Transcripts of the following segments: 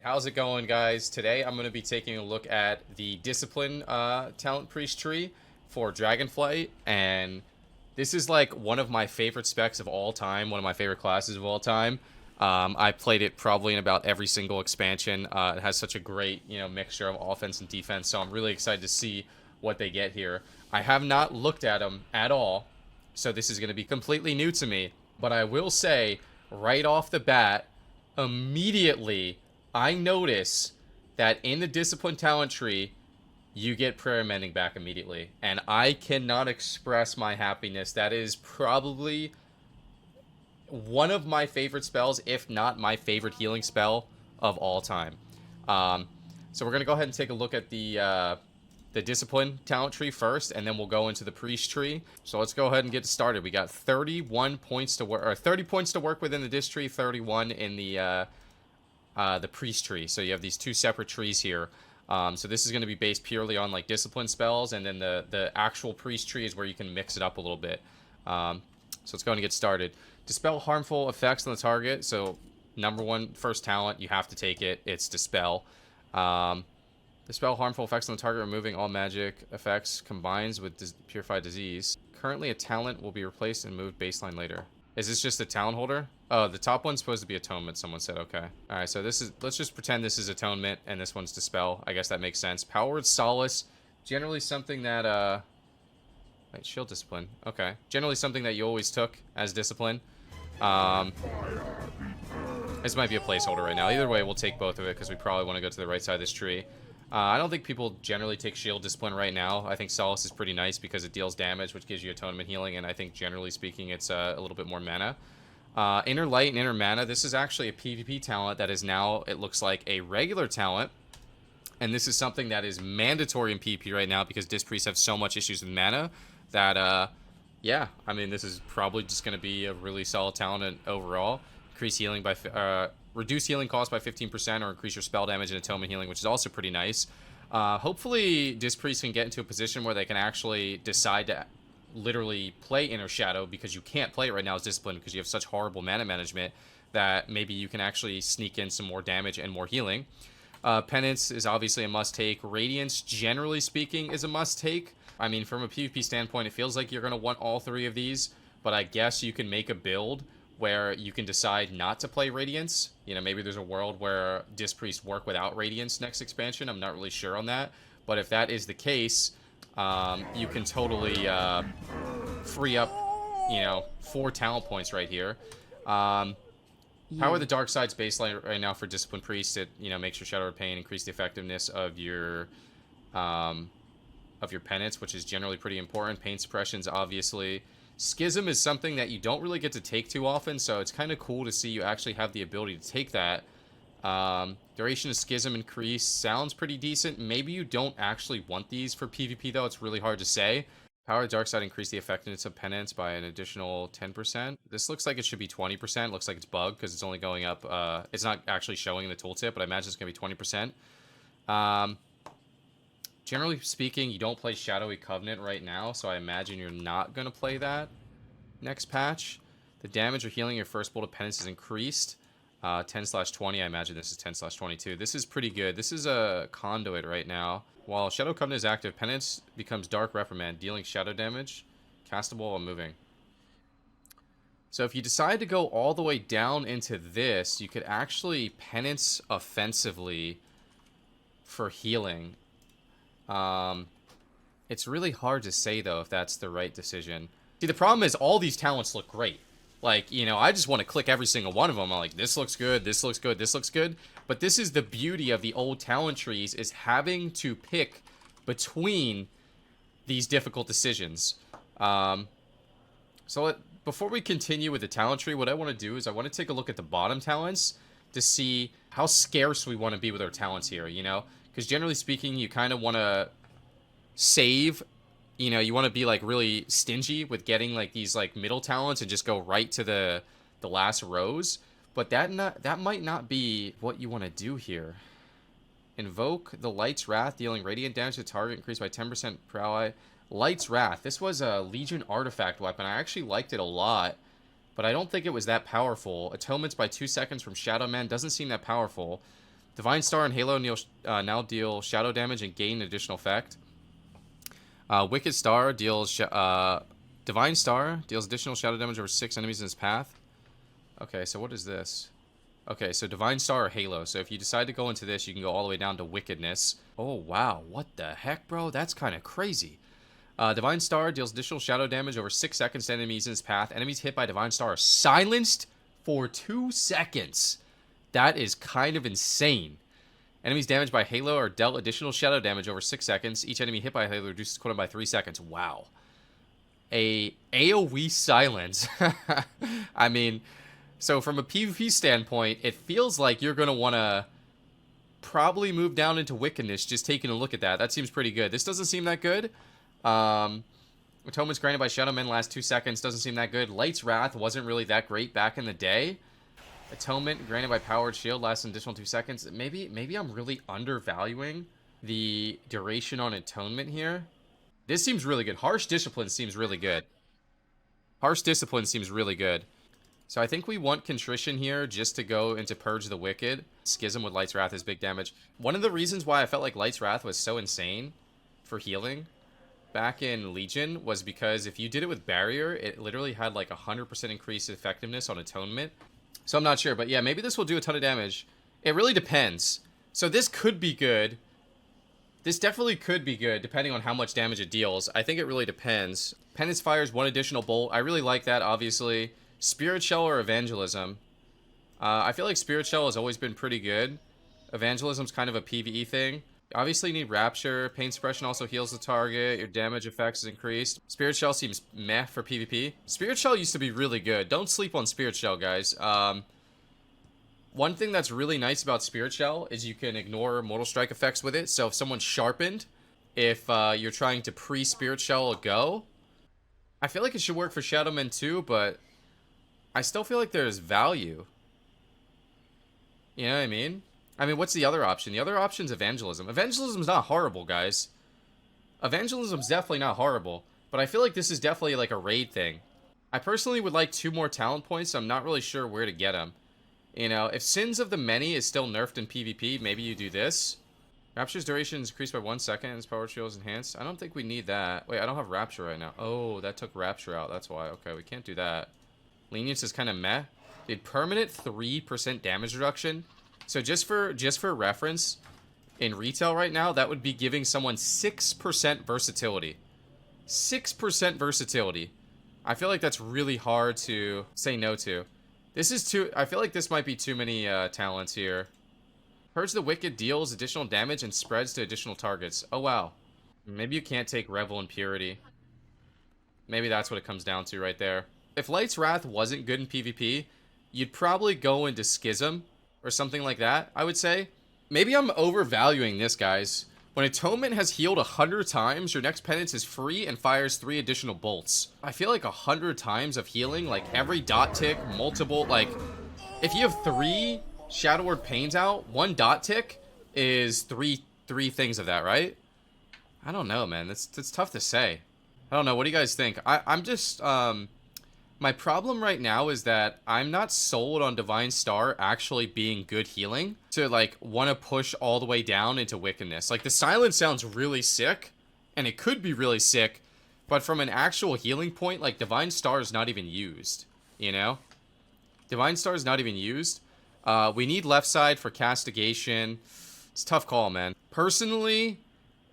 How's it going, guys? Today I'm going to be taking a look at the Discipline talent priest tree for Dragonflight, and this is like one of my favorite specs of all time, one of my favorite classes of all time. I played it probably in about every single expansion. It has such a great, mixture of offense and defense, so I'm really excited to see what they get here. I have not looked at them at all, so this is going to be completely new to me, but I will say right off the bat, immediately I notice that in the Discipline talent tree, you get Prayer Mending back immediately. And I cannot express my happiness. That is probably one of my favorite spells, if not my favorite healing spell of all time. So we're going to go ahead and take a look at the Discipline talent tree first, and then we'll go into the Priest tree. So let's go ahead and get started. We got 31 points to work, or 30 points to work within the Disc tree, 31 in the Priest tree. So you have these two separate trees here. So this is going to be based purely on like discipline spells, and then the actual Priest tree is where you can mix it up a little bit. So let's go ahead and get started. Dispel harmful effects on the target. So number one, first talent, you have to take it. It's Dispel. Dispel harmful effects on the target, removing all magic effects, combines with Purified Disease. Currently a talent will be replaced and moved baseline later. Is this just a talent holder? Oh, the top one's supposed to be Atonement, someone said. Okay. Alright, so this is... Let's just pretend this is Atonement, and this one's Dispel. I guess that makes sense. Power Word Solace. Generally something that, Wait, Shield Discipline. Okay. Generally something that you always took as Discipline. This might be a placeholder right now. Either way, we'll take both of it, because we probably want to go to the right side of this tree. I don't think people generally take Shield Discipline right now. I think Solace is pretty nice because it deals damage, which gives you Atonement healing, and I think generally speaking it's a little bit more mana. Inner Light and Inner Mana, this is actually a PvP talent that is now, it looks like, a regular talent. And this is something that is mandatory in PvP right now because Disc Priests have so much issues with mana that, yeah, I mean, this is probably just going to be a really solid talent overall. Increase healing by... reduce healing cost by 15% or increase your spell damage and atonement healing, which is also pretty nice. Hopefully, Disc Priests can get into a position where they can actually decide to literally play Inner Shadow, because you can't play it right now as Discipline because you have such horrible mana management that maybe you can actually sneak in some more damage and more healing. Penance is obviously a must-take. Radiance, generally speaking, is a must-take. I mean, from a PvP standpoint, it feels like you're going to want all three of these, but I guess you can make a build where you can decide not to play Radiance. You know, maybe there's a world where Disc Priests work without Radiance next expansion. I'm not really sure on that. But if that is the case, you can totally free up, 4 talent points right here. Power the Dark Side's baseline right now for Discipline Priest. It, makes your Shadow of Pain increase the effectiveness of your penance, which is generally pretty important. Pain suppression's obviously... Schism is something that you don't really get to take too often, so it's kind of cool to see you actually have the ability to take that. Duration of Schism increase sounds pretty decent. Maybe you don't actually want these for PvP, though. It's really hard to say. Power of Dark Side increase the effectiveness of Penance by an additional 10%. This looks like it should be 20%. Looks like it's bugged because it's only going up. It's not actually showing in the tooltip, but I imagine it's going to be 20%. Generally speaking, you don't play Shadowy Covenant right now, so I imagine you're not going to play that next patch. The damage or healing your first bolt of penance is increased. 10/20, I imagine this is 10/22. This is pretty good. This is a conduit right now. While Shadow Covenant is active, penance becomes Dark Reprimand, dealing shadow damage, castable while moving. So if you decide to go all the way down into this, you could actually penance offensively for healing. It's really hard to say, though, if that's the right decision. See, the problem is all these talents look great. Like, I just want to click every single one of them. I'm like, this looks good, this looks good, this looks good. But this is the beauty of the old talent trees, is having to pick between these difficult decisions. Before we continue with the talent tree, what I want to do is I want to take a look at the bottom talents to see how scarce we want to be with our talents here, Because generally speaking, you kind of want to save, you want to be like really stingy with getting like these like middle talents and just go right to the last rows. But that might not be what you want to do here. Invoke the Light's Wrath, dealing radiant damage to the target, increased by 10% per ally. Light's Wrath. This was a Legion artifact weapon. I actually liked it a lot, but I don't think it was that powerful. Atonements by 2 seconds from Shadow Man doesn't seem that powerful. Divine Star and Halo now deal shadow damage and gain additional effect. Wicked Star deals... Divine Star deals additional shadow damage over 6 enemies in its path. Okay, so what is this? Okay, so Divine Star or Halo. So if you decide to go into this, you can go all the way down to Wickedness. Oh, wow. What the heck, bro? That's kind of crazy. Divine Star deals additional shadow damage over 6 seconds to enemies in its path. Enemies hit by Divine Star are silenced for 2 seconds. That is kind of insane. Enemies damaged by Halo are dealt additional shadow damage over 6 seconds. Each enemy hit by Halo reduces cooldown by 3 seconds. Wow. A AoE silence. I mean, so from a PvP standpoint, it feels like you're going to want to probably move down into Wickedness, just taking a look at that. That seems pretty good. This doesn't seem that good. Atonements granted by Shadow Men last 2 seconds. Doesn't seem that good. Light's Wrath wasn't really that great back in the day. Atonement granted by Powered Shield lasts an additional 2 seconds. Maybe I'm really undervaluing the duration on Atonement here. This seems really good. Harsh Discipline seems really good. Harsh Discipline seems really good. So I think we want Contrition here just to go into Purge the Wicked. Schism with Light's Wrath is big damage. One of the reasons why I felt like Light's Wrath was so insane for healing back in Legion was because if you did it with Barrier, it literally had like 100% increased effectiveness on Atonement. So I'm not sure, but yeah, maybe this will do a ton of damage. It really depends. So this could be good. This definitely could be good, depending on how much damage it deals. I think it really depends. Penance fires 1 additional bolt. I really like that, obviously. Spirit Shell or Evangelism. I feel like Spirit Shell has always been pretty good. Evangelism's kind of a PvE thing. Obviously, you need Rapture. Pain Suppression also heals the target. Your damage effects is increased. Spirit Shell seems meh for PvP. Spirit Shell used to be really good. Don't sleep on Spirit Shell, guys. One thing that's really nice about Spirit Shell is you can ignore Mortal Strike effects with it. So if someone's sharpened, if you're trying to pre-Spirit Shell a go, I feel like it should work for Shadow Men too, but I still feel like there's value. You know what I mean? I mean, what's the other option? The other option's Evangelism. Evangelism's not horrible, guys. Evangelism's definitely not horrible, but I feel like this is definitely like a raid thing. I personally would like 2 more talent points, so I'm not really sure where to get them. You know, if Sins of the Many is still nerfed in PvP, maybe you do this. Rapture's duration is increased by 1 second, and its power shield is enhanced. I don't think we need that. Wait, I don't have Rapture right now. Oh, that took Rapture out. That's why. Okay, we can't do that. Lenience is kind of meh. Did permanent 3% damage reduction. So just for reference, in retail right now, that would be giving someone 6% versatility. 6% versatility. I feel like that's really hard to say no to. This is too... I feel like this might be too many talents here. Purge the Wicked deals additional damage and spreads to additional targets. Oh, wow. Maybe you can't take Revel and Purity. Maybe that's what it comes down to right there. If Light's Wrath wasn't good in PvP, you'd probably go into Schism or something like that, I would say. Maybe I'm overvaluing this, guys. When Atonement has healed 100 times, your next penance is free and fires 3 additional bolts. I feel like 100 times of healing, like every dot tick, multiple, like, if you have 3 Shadow Word Pains out, 1 dot tick is three things of that, right? I don't know, man. It's tough to say. I don't know. What do you guys think? I'm just, my problem right now is that I'm not sold on Divine Star actually being good healing to, like, want to push all the way down into Wickedness. Like, the silence sounds really sick, and it could be really sick, but from an actual healing point, like, Divine Star is not even used, you know? Divine Star is not even used. We need left side for castigation. It's a tough call, man. Personally,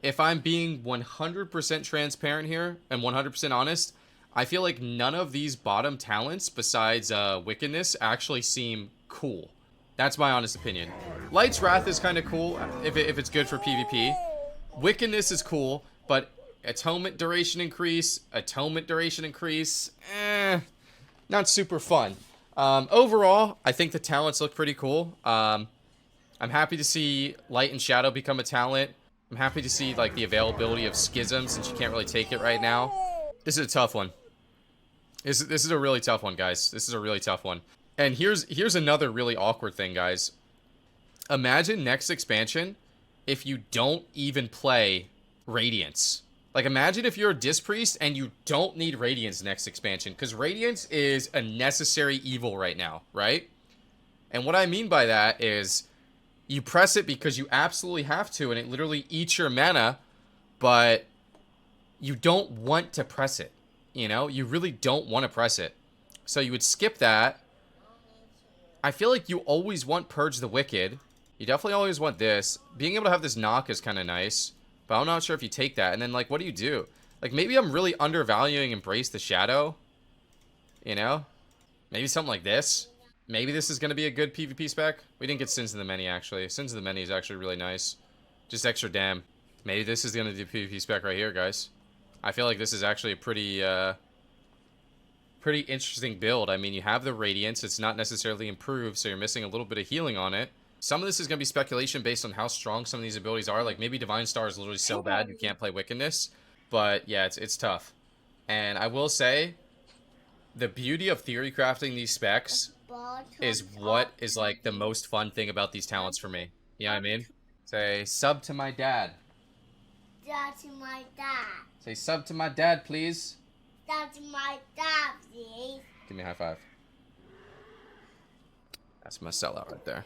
if I'm being 100% transparent here and 100% honest, I feel like none of these bottom talents besides Wickedness actually seem cool. That's my honest opinion. Light's Wrath is kind of cool if it's good for PvP. Wickedness is cool, but Atonement duration increase, not super fun. Overall, I think the talents look pretty cool. I'm happy to see Light and Shadow become a talent. I'm happy to see, like, the availability of Schism since you can't really take it right now. This is a tough one. This is a really tough one, guys. This is a really tough one. And here's another really awkward thing, guys. Imagine next expansion if you don't even play Radiance. Like, imagine if you're a Disc Priest and you don't need Radiance next expansion, because Radiance is a necessary evil right now, right? And what I mean by that is You press it because you absolutely have to, and it literally eats your mana, but you don't want to press it. You know? You really don't want to press it. So you would skip that. I feel like you always want Purge the Wicked. You definitely always want this. Being able to have this knock is kind of nice, but I'm not sure if you take that. And then, like, what do you do? Like, maybe I'm really undervaluing Embrace the Shadow. You know? Maybe something like this. Maybe this is going to be a good PvP spec. We didn't get Sins of the Many, actually. Sins of the Many is actually really nice. Just extra damn. Maybe this is going to do PvP spec right here, guys. I feel like this is actually a pretty interesting build. I mean, you have the Radiance. It's not necessarily improved, so you're missing a little bit of healing on it. Some of this is going to be speculation based on how strong some of these abilities are. Like, maybe Divine Star is literally so bad you can't play Wickedness. But, yeah, it's tough. And I will say, the beauty of theory crafting these specs is what is, like, the most fun thing about these talents for me. You know what I mean? Say, sub to my dad. Sub to my dad. Say, sub to my dad, please. Sub to my dad, please. Give me a high five. That's my sellout right there.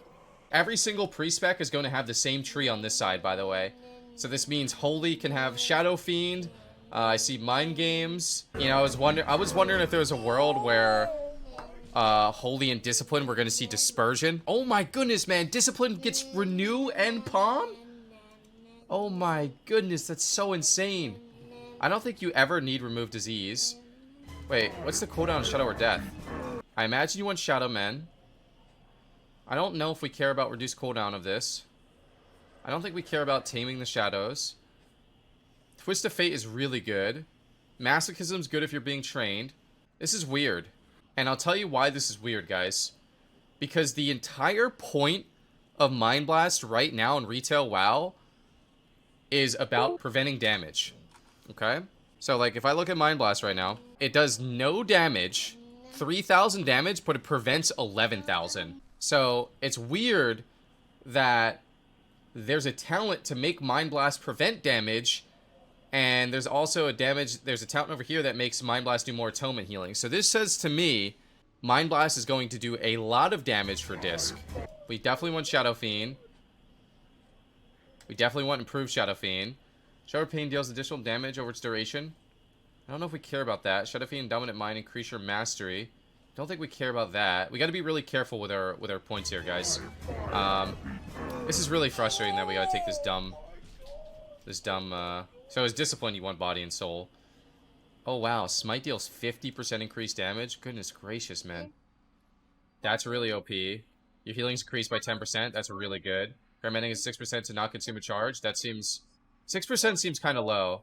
Every single pre-spec is going to have the same tree on this side, by the way. So this means Holy can have Shadow Fiend. I see Mind Games. You know, I was wondering if there was a world where Holy and Discipline we're going to see Dispersion. Oh my goodness, man. Discipline gets Renew and Palm? Oh my goodness, that's so insane. I don't think you ever need Remove Disease. Wait, what's the cooldown on Shadow or Death? I imagine you want Shadow Men. I don't know if we care about reduced cooldown of this. I don't think we care about Taming the Shadows. Twist of Fate is really good. Masochism's good if you're being trained. This is weird. And I'll tell you why this is weird, guys. Because the entire point of Mind Blast right now in retail WoW is about preventing damage. Okay? So, like, if I look at Mind Blast right now, it does no damage, 3,000 damage, but it prevents 11,000. So, it's weird that there's a talent to make Mind Blast prevent damage, and there's also there's a talent over here that makes Mind Blast do more atonement healing. So this says to me, Mind Blast is going to do a lot of damage for Disc. We definitely want Shadow Fiend. We definitely want improved Shadow Fiend. Shadow Pain deals additional damage over its duration. I don't know if we care about that. Shadow Fiend and Dominant Mind increase your mastery. Don't think we care about that. We got to be really careful with our points here, guys. This is really frustrating that we got to take this dumb. So as Discipline, you want Body and Soul. Oh wow, Smite deals 50% increased damage. Goodness gracious, man. That's really OP. Your healing's increased by 10%. That's really good. Paramedic is 6% to not consume a charge. That seems 6% seems kind of low.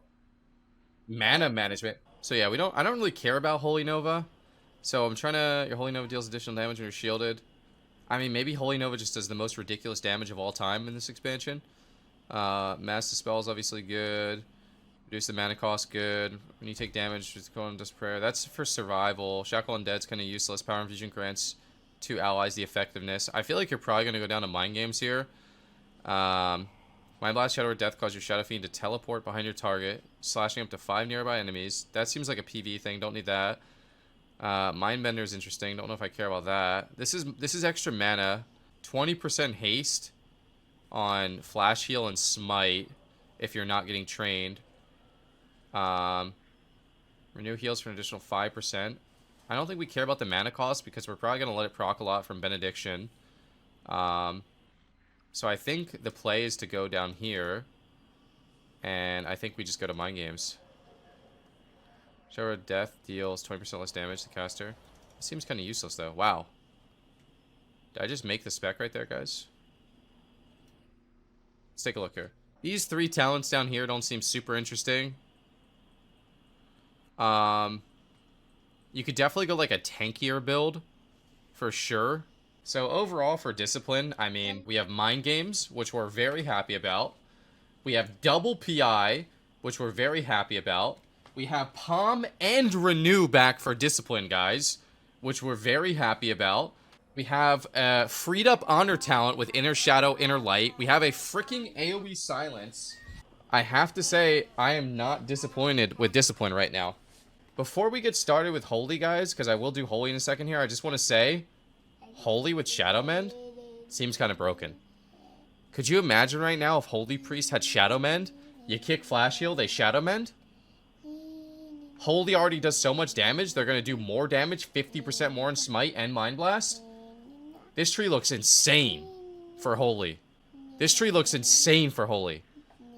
Mana management. So yeah, I don't really care about Holy Nova. So I'm trying to... Your Holy Nova deals additional damage when you're shielded. I mean, maybe Holy Nova just does the most ridiculous damage of all time in this expansion. Mass Dispel is obviously good. Reduce the mana cost, good. When you take damage, just go on Dust Prayer. That's for survival. Shackle Undead's kind of useless. Power Infusion grants to allies the effectiveness. I feel like you're probably going to go down to Mind Games here. Mind Blast, Shadow, or Death cause your Shadow Fiend to teleport behind your target, slashing up to 5 nearby enemies. That seems like a PV thing. Don't need that. Mindbender is interesting. Don't know if I care about that. This is extra mana. 20% haste on Flash Heal and Smite if you're not getting trained. Renew heals for an additional 5%. I don't think we care about the mana cost because we're probably going to let it proc a lot from Benediction. So I think the play is to go down here. And I think we just go to Mind Games. Shower of Death deals 20% less damage to caster. It seems kind of useless though. Wow. Did I just make the spec right there, guys? Let's take a look here. These 3 talents down here don't seem super interesting. You could definitely go like a tankier build for sure. So overall for Discipline, I mean, we have Mind Games, which we're very happy about. We have double PI, which we're very happy about. We have Palm and Renew back for Discipline, guys, which we're very happy about. We have a freed up Honor talent with Inner Shadow, Inner Light. We have a freaking AoE Silence. I have to say, I am not disappointed with Discipline right now. Before we get started with Holy, guys, because I will do Holy in a second here, I just want to say, Holy with Shadow Mend seems kind of broken. Could you imagine right now if Holy Priest had Shadow Mend? You kick Flash Heal, they Shadow Mend? Holy already does so much damage, they're going to do more damage, 50% more in Smite and Mind Blast. This tree looks insane for Holy. This tree looks insane for Holy.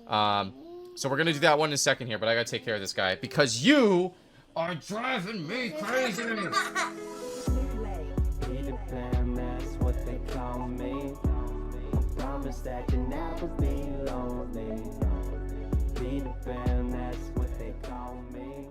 So we're going to do that one in a second here, but I got to take care of this guy because you are driving me crazy. Be the fam, that's what they call me. I promise that you'll never be lonely. Be the fam, that's what they call me.